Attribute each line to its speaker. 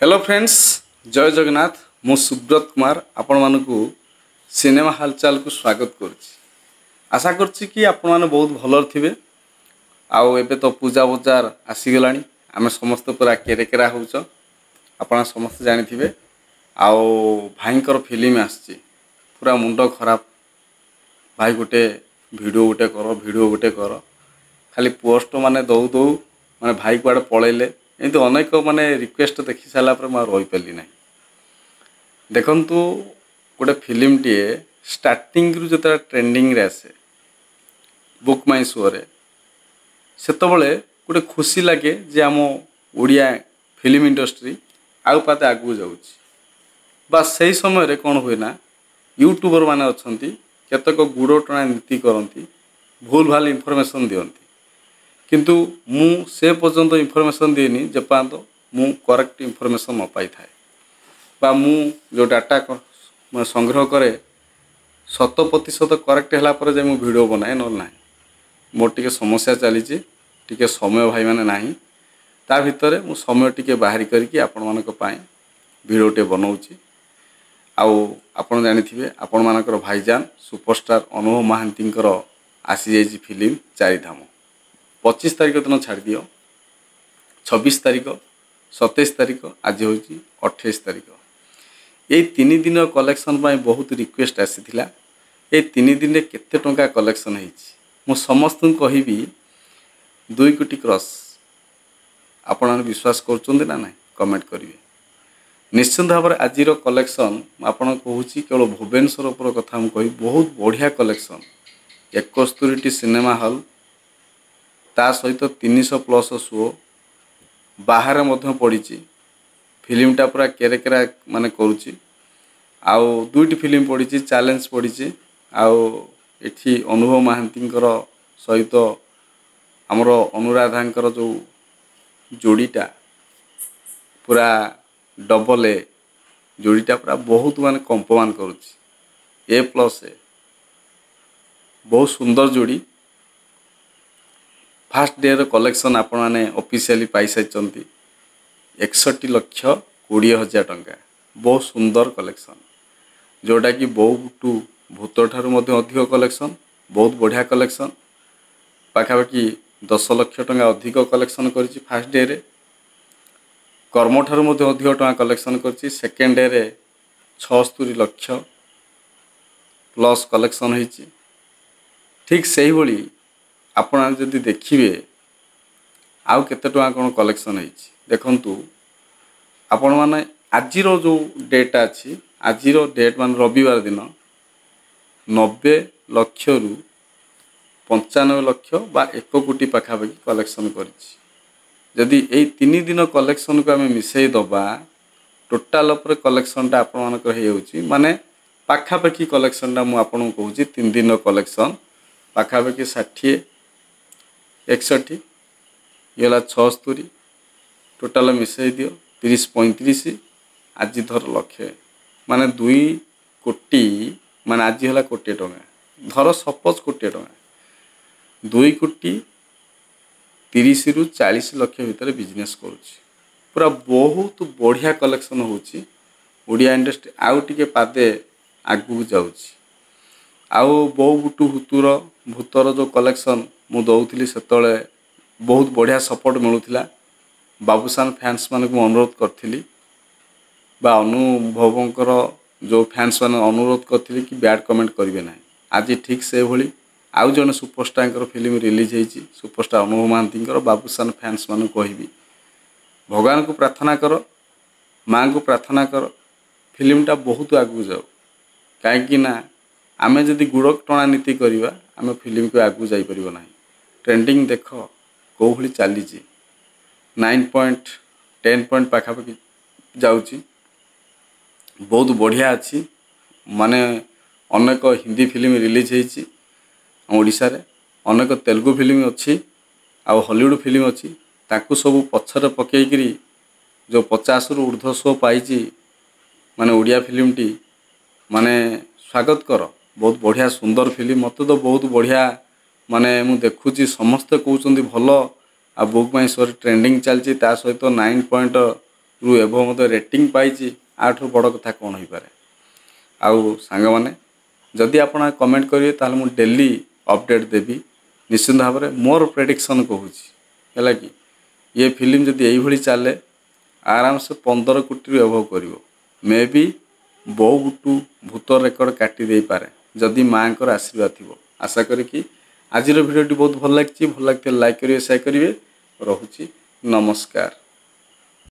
Speaker 1: Hello friends, जय जगन्नाथ। मु सुब्रत कुमार आपण मानकु सिनेमा हालचाल को स्वागत करुच्ची। आशा करुच्ची कि आपण माने बहुत भलर थिबे। आउ एबे तो पूजा बजार आसीगलानी, आमे समस्त पूरा केरेकेरा होउछ। आपण समस्त जानि थिबे। आउ भाईंकर फिल्म आछी, पूरा मुंडो खराब। भाई गोटे वीडियो गोटे कर खाली पोस्ट माने दौ दौ माने भाई कुआडे पळैले एमती अनेक माने रिक्वेस्ट देखि सारा पर मैं रही पारि ना। देखंतु गोटे फिल्म टी स्टार्टिंग रु जो ट्रेंडिंग रे आसे बुक माई शो रे सेतबले गोटे खुशी लगे जे आम ओडिया फिल्म इंडस्ट्री आउ पाते आगु जाउछि। बस सही समय रे कौन हुए ना, यूट्यूबर माने अछंती केतक गुड़ टणा नीति करती, भूल भाल इनफॉरमेशन दियंती, किंतु मु से पर्यंत इनफॉरमेशन दिएनी जेपर्यंत मु करेक्ट इनफॉरमेशन न पाई थाए बा मु जो डाटा मैं संग्रह करे 100% करेक्ट हैला पर जे मु वीडियो बनाए न ना। मोर टिके समस्या चली टिके समय भाई माने नाही, ता भितरे मु समय टिके बाहरी करके आपण मानक पाए वीडियो टे बनाउची। आउ आपण जानि थिबे आपण मानकर भाईजान सुपरस्टार अनुभव महांतींकर आसी जाइछि फिल्म चारिधाम। 25 तारिख दिन छाड़ दियो, 26 तारिख, 27 तारिख, आज हूँ 28 तारिख। ये 3 दिन कलेक्शन बहुत रिक्वेस्ट आसीथिला। ये 3 दिन केते टंका कलेक्शन होइछि मु समस्त कहबी 2 कोटी क्रॉस। आपण विश्वास करछोंदे ना नहीं कमेंट करिवे निश्चित भाव में। आज कलेक्शन आपन कहूँ केवल भुवनेश्वर उपर कथा मु कहि बहुत बढ़िया कलेक्शन। 71 सिनेमा हॉल ता सहित 300+ शो बाहर मध्य पड़ी। फिल्मटा पूरा केरेकेरा माने करुच्ची। आउ 2टी फिल्म पड़ी, चैलेंज पड़ी। आउ एठी अनुभव महांतींकर सहित आमर अनुराधांकर जो जोड़ीटा पूरा डबल ए जोड़ीटा पूरा बहुत माने कंपमान करुच्ची। A+A बहुत सुंदर जोड़ी। फास्ट डे रो कलेक्शन आपण माने ऑफिशियली पाई साइचंती 61,20,000 टंका। बहुत सुंदर कलेक्शन जोटा कि बहुत भूत ठारू मध्य अधिक कलेक्शन, बहुत बढ़िया कलेक्शन। पाखापाखि 10 लाख टंका अधिक कलेक्शन करिछि फास्ट डे रे। कर्म ठारू मध्य अधिक टंका कलेक्शन करिछि। सेकेंड डे रे 76 लाख प्लस कलेक्शन होइछि। ठीक सही भली आपण जदि देखिए आउ केते टंका कोन कलेक्शन होइछि देखंतु। आपण माने आजिर जो डेट अछि, आजिर डेट मान रविवार दिन 90 लाख रु 95 लाख बा 1 कोटी पाखापाखि कलेक्शन करिछि। जदि एई 3 दिन कलेक्शन को आमे मिसई दबा टोटाल ऊपर कलेक्शनटा आपण मानक हे होछि माने पाखापाखि कलेक्शनटा मु आपण कहूछि 3 दिन कलेक्शन पाखापाखि 60 61 ये 76 टोटाल मिसई दियो 30-35 आज धर लक्षे माने 2 कोटी माने आज है कोटी टंका धर सपोज कोटी टंका 2 कोटी 30 रु 40 लाख भितर बिजनेस करुच्ची। पूरा बहुत बढ़िया कलेक्शन होची। ओडिया इंडस्ट्री आउ टिके पादे आगु जाउची। आउ बो बुटू भूतर जो कलेक्शन मु दौली से बहुत बढ़िया सपोर्ट मिलूला। बाबूसान फैंस मान को अनुरोध करी बा अनुभवंकर जो फैंस मान अनुरोध करी कि बैड कमेंट करेंगे ना। आज ठीक से भली आउ जन सुपरस्टार फिल्म रिलीज होती सुपरस्टार अनुभव महांतींकर बाबूसान फैंस मान कहबी भगवान को प्रार्थना कर, माँ को प्रार्थना कर फिल्मटा बहुत आगू जाऊ। कहीं आमे जदि गुड़ टणा नीति करवा आमे फिल्म को आगू जाई परिबो नाही। ट्रेंडिंग देख कौ भली चली 9 पॉइंट 10 पॉइंट पाखापाखि जाउची। बहुत बढ़िया अच्छी माने अनेक हिंदी फिल्म रिलीज होती ओडिशा रे, अनेक तेलुगु फिल्म अच्छी आ हॉलीवुड फिल्म अच्छी। ताकू सब पछर पकईकरी जो 50 रु ऊर्ध्व शो पाई माने ओडिया फिल्म टी माने स्वागत कर। बहुत बढ़िया सुंदर फिल्म मत तो बहुत बढ़िया माने मु देखुची समस्ते कहउचंदी भलो। आ बुक माई शो ट्रेंडिंग चलची ता सहित 9 पॉइंट ରୁ ଏଭବ ମଧ୍ୟ ରେଟିଂ ପାଇଛି, ଆଠରୁ ବଡ଼ କଥା କ'ଣ ହୋଇପାରେ। ଆଉ ସାଙ୍ଗମାନେ ଯଦି ଆପଣ କମେଣ୍ଟ କରିବେ ତାହେଲେ ମୁଁ ଡେଲି ଅପଡ଼େଟ୍ ଦେବି ନିଶ୍ଚିନ୍ତ ଭାବରେ। ମୋର ପ୍ରେଡ଼ିକ୍ସନ୍ କହୁଛି ହେଲା କି ଇଏ ଫିଲ୍ମ ଯଦି ଏଇଭଳି ଚାଲେ ଆରାମସେ 15 କୋଟିରୁ ଏଭବ କରିବ। ମେ ବି ବହୁ ଭୂତ ରେକର୍ଡ଼ କାଟି ଦେଇପାରେ ଯଦି ମାଆଙ୍କର ଆଶୀର୍ବାଦ ଥିବ। ଆଶା କରିକି ଆଜିର ଭିଡ଼ିଓଟି ବହୁତ ଭଲ ଲାଗିଛି। ଭଲ ଲାଗିଥିଲେ ଲାଇକ୍ କରିବେ, ସେୟାର କରିବେ। ରହୁଛି ନମସ୍କାର।